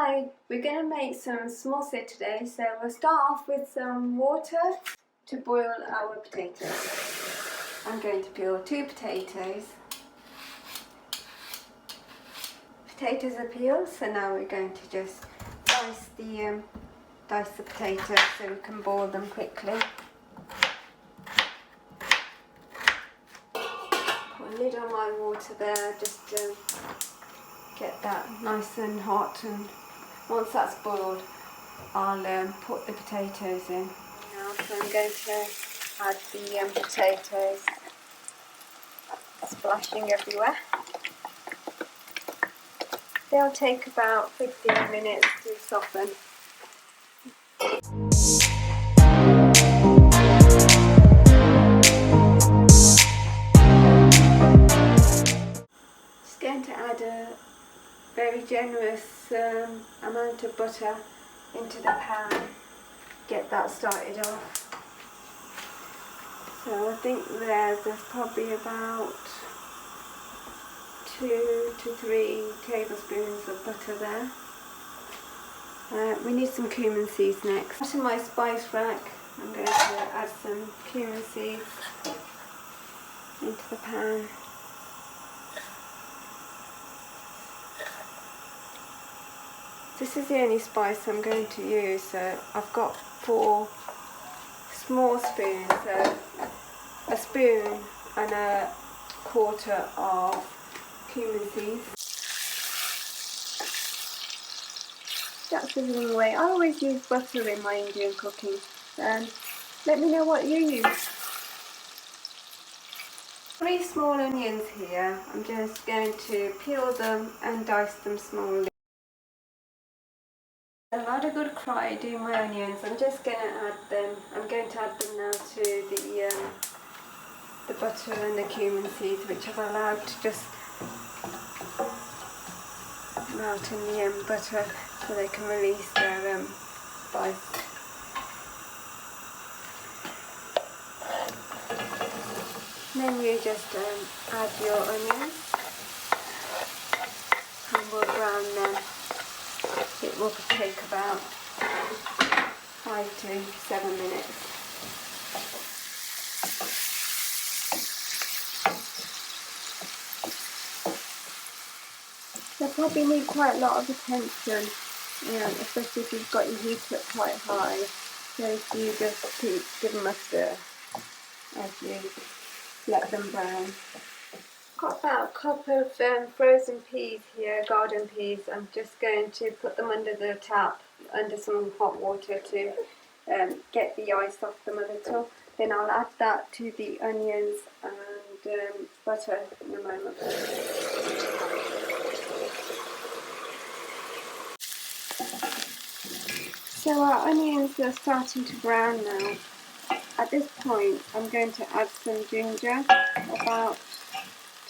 Hi, we're going to make some samosa today, so we'll start off with some water to boil our potatoes. I'm going to peel 2 potatoes. Potatoes are peeled, so now we're going to just dice the potatoes so we can boil them quickly. Put a lid on my water there just to get that nice and hot, and once that's boiled I'll put the potatoes in. Now, so I'm going to add the potatoes, splashing everywhere. They'll take about 15 minutes to soften. Just going to add a very generous amount of butter into the pan, get that started off. So I think there's probably about 2 to 3 tablespoons of butter there. We need some cumin seeds next. In my spice rack, I'm going to add some cumin seeds into the pan. This is the only spice I'm going to use, so I've got 4 small spoons, so a spoon and a quarter of cumin seeds. That's the wrong way. I always use butter in my Indian cooking. Let me know what you use. 3 small onions here. I'm just going to peel them and dice them smallly. I've had a good cry doing my onions. I'm just going to add them. I'm going to add them now to the butter and the cumin seeds, which I've allowed to just melt in the butter so they can release their spice. Then you just add your onions and we'll brown them. It will take about 5 to 7 minutes. They probably need quite a lot of attention, especially if you've got your heat up quite high. So if you just give them a stir as you let them brown. Got about a cup of frozen peas here, garden peas. I'm just going to put them under the tap, under some hot water to get the ice off them a little. Then I'll add that to the onions and butter in a moment. So our onions are starting to brown now. At this point I'm going to add some ginger, about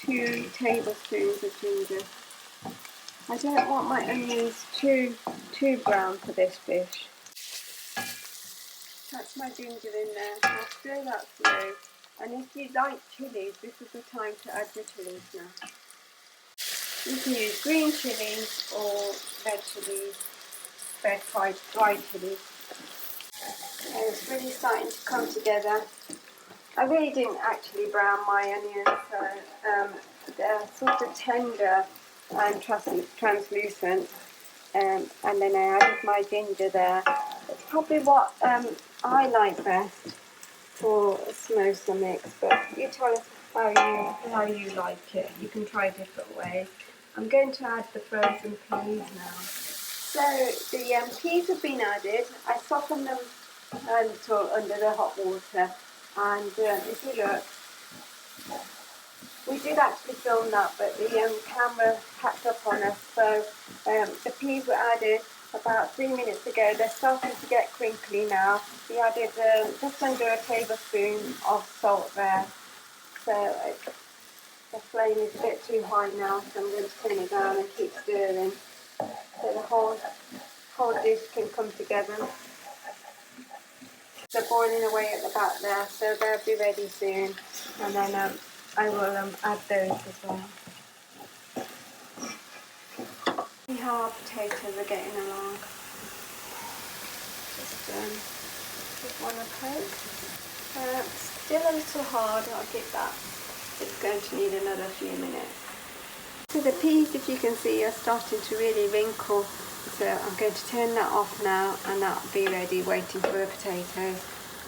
2 tablespoons of ginger. I don't want my onions too brown for this dish. That's my ginger in there. I'll stir that through. And if you like chilies, this is the time to add your chilies now. You can use green chilies or red chilies, red fried chilies. And it's really starting to come together. I really didn't actually brown my onions, so they're sort of tender and translucent, and then I added my ginger there. It's probably what I like best for a samosa mix, but you tell us how you like it. You can try different ways. I'm going to add the frozen peas now. So the peas have been added. I softened them a little under the hot water, and if you look, we did actually film that, but the camera packed up on us. So the peas were added about 3 minutes ago. They're starting to get crinkly now. We added just under a tablespoon of salt there. So the flame is a bit too high now, so I'm going to turn it down and keep stirring so the whole dish can come together. They're boiling away at the back there, so they'll be ready soon. And then I will add those as well. We how our potatoes are getting along. Just give one a poke. Still a little hard, I'll give that. It's going to need another few minutes. So the peas, if you can see, are starting to really wrinkle. So I'm going to turn that off now, and that'll be ready waiting for the potatoes.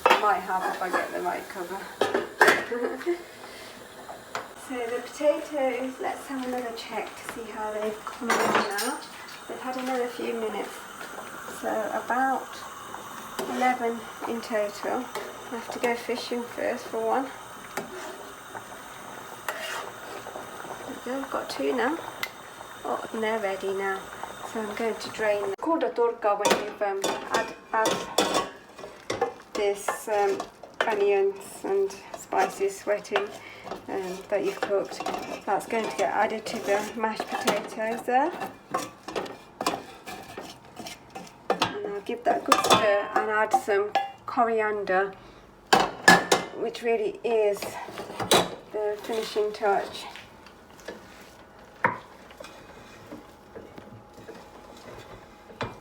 I might have if I get the right cover. So the potatoes, let's have another check to see how they've come along now. They've had another few minutes. So about 11 in total. I have to go fishing first for one. There we go, I've got 2 now. Oh, and they're ready now. So I'm going to drain them. It's called a turka when you've add this onions and spices sweating that you've cooked. That's going to get added to the mashed potatoes there. And I'll give that a good stir and add some coriander, which really is the finishing touch.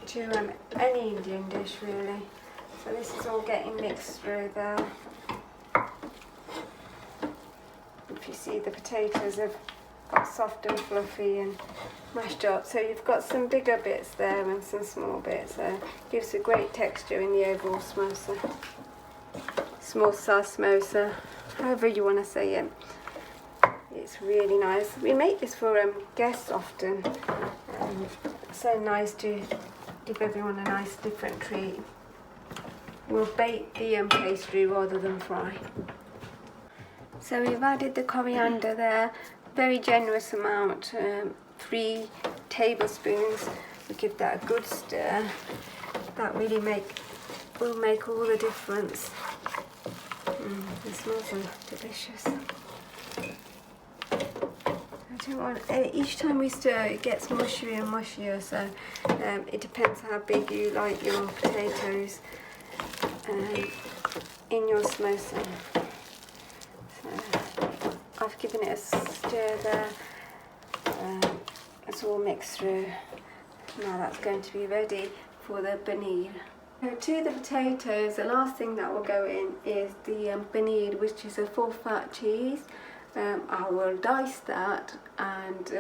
To any Indian dish really. So this is all getting mixed through there. If you see, the potatoes have got soft and fluffy and mashed up. So you've got some bigger bits there and some small bits. So it gives a great texture in the overall samosa. Samosa, however you want to say it. It's really nice. We make this for guests often. So nice to give everyone a nice different treat. We'll bake the pastry rather than fry. So we've added the coriander there, very generous amount, 3 tablespoons. We give that a good stir. That really will make all the difference. It smells delicious. Each time we stir, it gets mushier and mushier, so it depends how big you like your potatoes in your samosa. So I've given it a stir there. It's all mixed through. Now that's going to be ready for the paneer. So to the potatoes, the last thing that will go in is the paneer, which is a full fat cheese. I will dice that and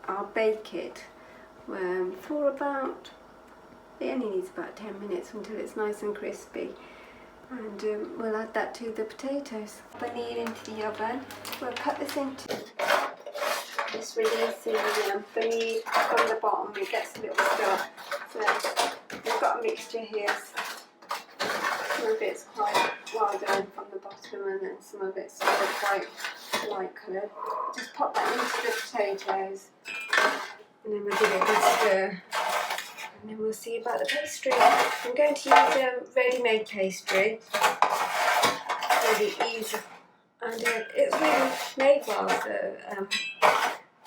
I'll bake it for about, it only needs about 10 minutes until it's nice and crispy. And we'll add that to the potatoes. Paneer into the oven. We'll cut this into, just releasing the paneer from the bottom. It gets a little stuck. So we've got a mixture here. Some of it's quite well done from the bottom, and then some of it's quite light coloured. Just pop that into the potatoes, and then we'll give it a good stir, and then we'll see about the pastry. I'm going to use ready-made pastry, really easy, and it's really made well, so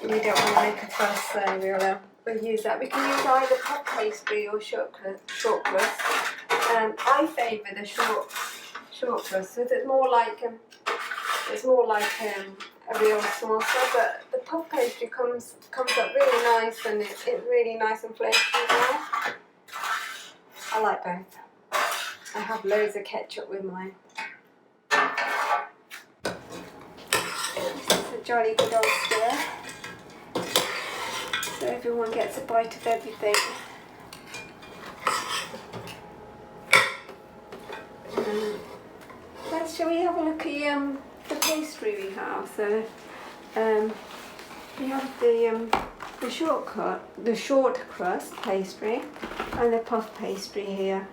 we don't want to make a fuss, so we'll use that. We can use either puff pastry or shortcrust. I favour the shortcrust, so it's more like a real samosa, but the puff pastry comes up really nice, and it's really nice and flaky as well. I like both. I have loads of ketchup with mine. This is a jolly good old stir, so everyone gets a bite of everything. Shall we have a look at the pastry we have? So we have the short crust pastry and the puff pastry here.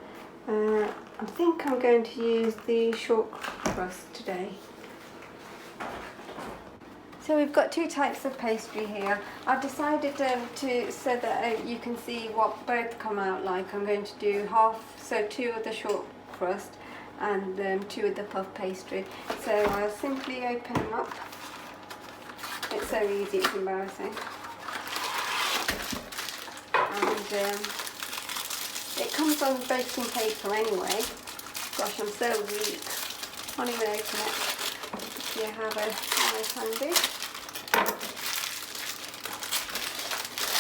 I think I'm going to use the short crust today. So we've got 2 types of pastry here. I've decided so that you can see what both come out like. I'm going to do half, so 2 of the short crust and 2 of the puff pastry. So I'll simply open them up. It's so easy, it's embarrassing. And it comes on baking paper anyway. Gosh, I'm so weak. Can't even open it. If you have a nice handy.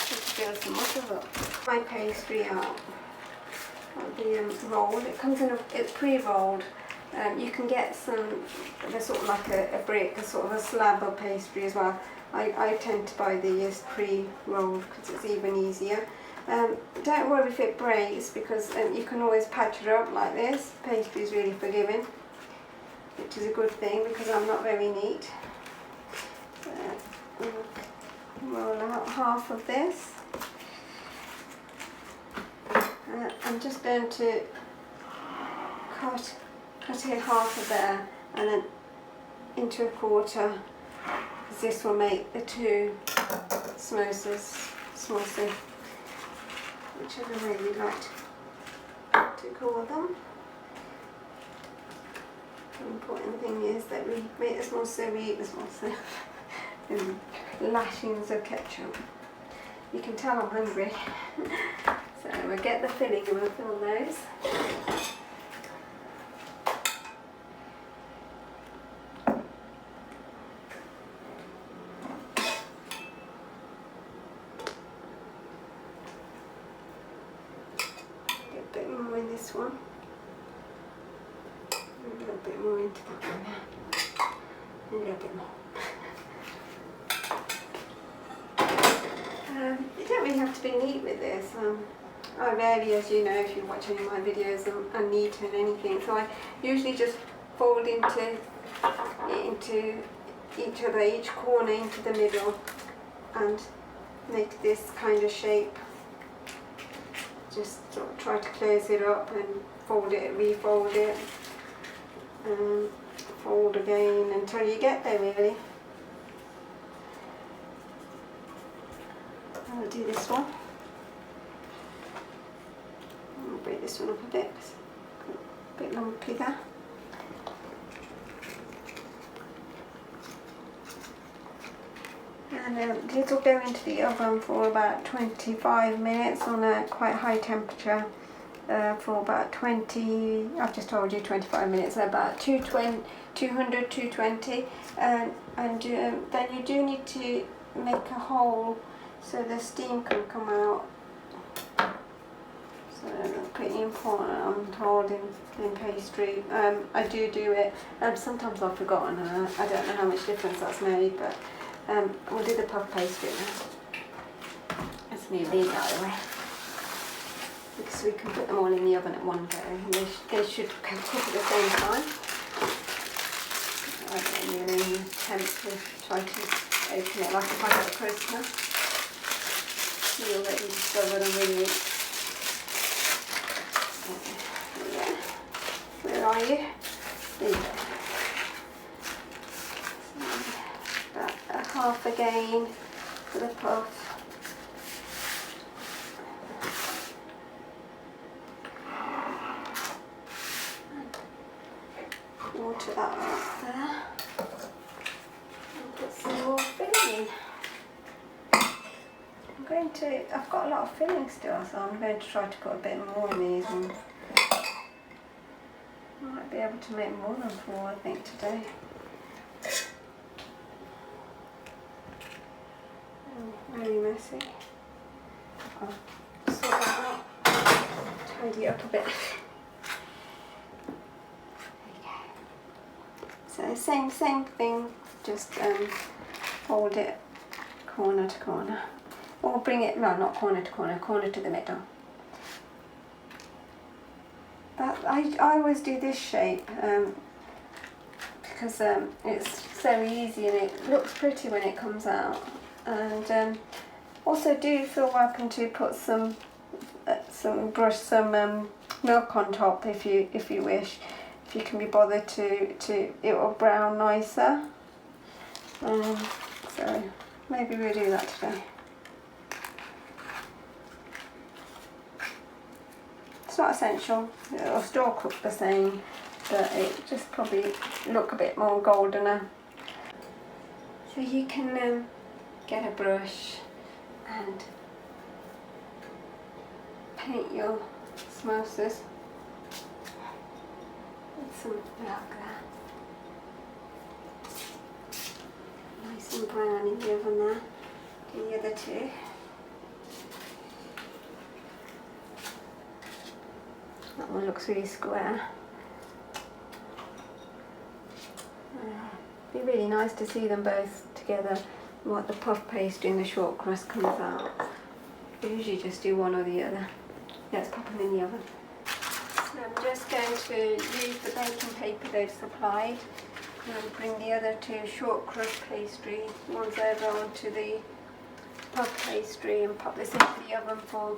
Just stir some mushrooms up. My pastry out. The rolled. It comes in it's pre-rolled. You can get some, they're sort of like a brick, a sort of a slab of pastry as well. I tend to buy these pre-rolled because it's even easier. Don't worry if it breaks, because you can always patch it up like this. Pastry is really forgiving, which is a good thing because I'm not very neat. Roll out half of this. I'm just going to cut it half of there and then into a quarter, because this will make the two samosas, whichever way you'd like to call them. The important thing is that we make the samosa, we eat the samosa. And lashings of ketchup. You can tell I'm hungry. So we'll get the filling and we'll fill those. Get a bit more in this one. A little bit more into that one now. A little bit more. You don't really have to be neat with this. I rarely, as you know, if you watch any of my videos, I'm neat in anything. So I usually just fold into each corner into the middle and make this kind of shape. Just sort of try to close it up and fold it, refold it, and fold again until you get there really. I'll do this one. I'll break this one up a bit. A bit lumpy there. And this will go into the oven for about 25 minutes on a quite high temperature for about 20, I've just told you 25 minutes, about 200, 220. And then you do need to make a hole so the steam can come out. So that's pretty important, I'm told, in pastry. I do it. Sometimes I've forgotten, and I don't know how much difference that's made, but we'll do the puff pastry now. Let's move these out of the way, because we can put them all in the oven at one go, and they should cook at the same time. I don't really attempt to try to open it like a packet of Christmas. You already discovered I'm really neat. Yeah. Where are you? There you go. So about a half again for the puff. Water that up there. And put some more filling in. I've got a lot of filling still, so I'm going to try to put a bit more in these, and I might be able to make more than 4, I think, today. Very messy. I'll sort that out, tidy it up a bit. So same thing, just fold it corner to corner. Or bring it, no, not corner to corner, corner to the middle. But I always do this shape because it's so easy and it looks pretty when it comes out. And also do feel welcome to put some milk on top if you wish. If you can be bothered to it will brown nicer. So maybe we'll do that today. It's not essential, it'll still cook the same, but it just probably look a bit more goldener. So you can get a brush and paint your samosas with some milk there. Nice and brown in the oven there. Do the other two. That one looks really square. It'd be really nice to see them both together, what the puff pastry and the short crust comes out. I usually just do one or the other. Let's pop them in the oven. So I'm just going to use the baking paper they've supplied and bring the other two short crust pastry ones over onto the puff pastry and pop this into the oven for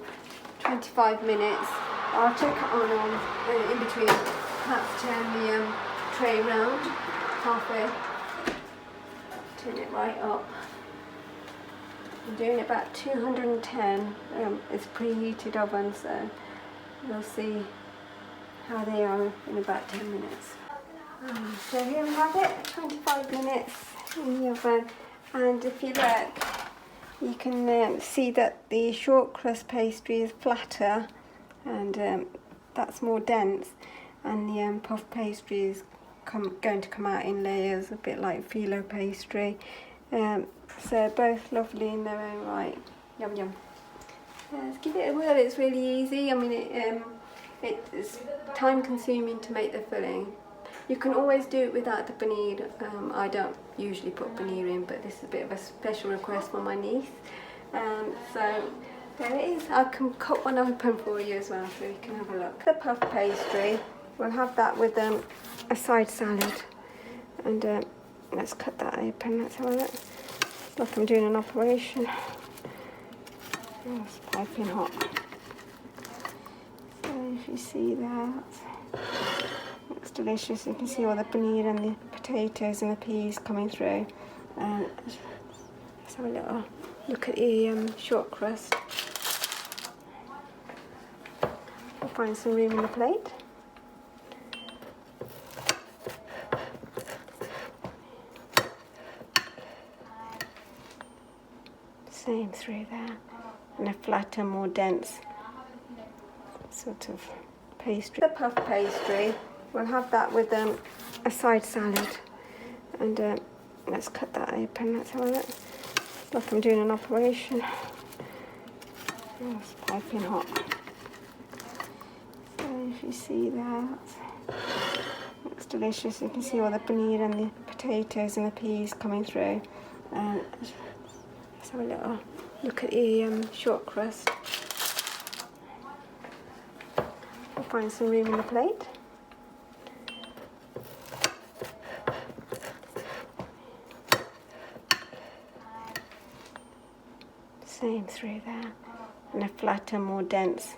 25 minutes. I'll check it on in between, perhaps turn the tray round halfway, turn it right up. I'm doing it about 210, it's preheated oven, so you'll see how they are in about 10 minutes. So here we have it, 25 minutes in the oven, and if you look, you can see that the short crust pastry is flatter and that's more dense, and the puff pastry is going to come out in layers, a bit like phyllo pastry. So both lovely in their own right. Yum yum. Let's give it a whirl. It's really easy. I mean, it's time consuming to make the filling. You can always do it without the paneer. I don't usually put paneer in, but this is a bit of a special request for my niece. So there it is. I can cut one open for you as well, so you can have a look. The puff pastry, we'll have that with a side salad, and let's cut that open. Let's have a look. Like I'm doing an operation. Oh, it's piping hot. So if you see that, it's delicious. You can see all the paneer and the potatoes and the peas coming through. Let's have a little look at the short crust. We'll find some room in the plate. Same through there, and a flatter, more dense sort of pastry. The puff pastry, we'll have that with a side salad, and let's cut that open. Let's have a look. It's like I'm doing an operation. Oh, it's piping hot. So if you see that, it's delicious. You can see all the paneer and the potatoes and the peas coming through. Let's have a little look at the short crust. We'll find some room in the plate. Same through there, and a flatter, more dense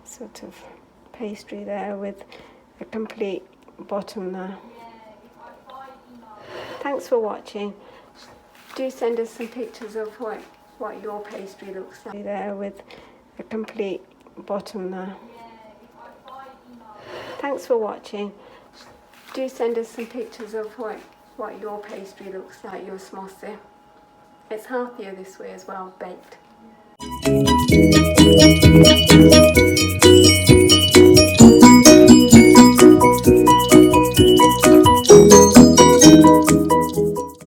sort of pastry there with a complete bottom there. Thanks for watching. Do send us some pictures of what your pastry looks like there with a complete bottom there. Thanks for watching. Do send us some pictures of what your pastry looks like, your Samosa. It's healthier this way as well, baked.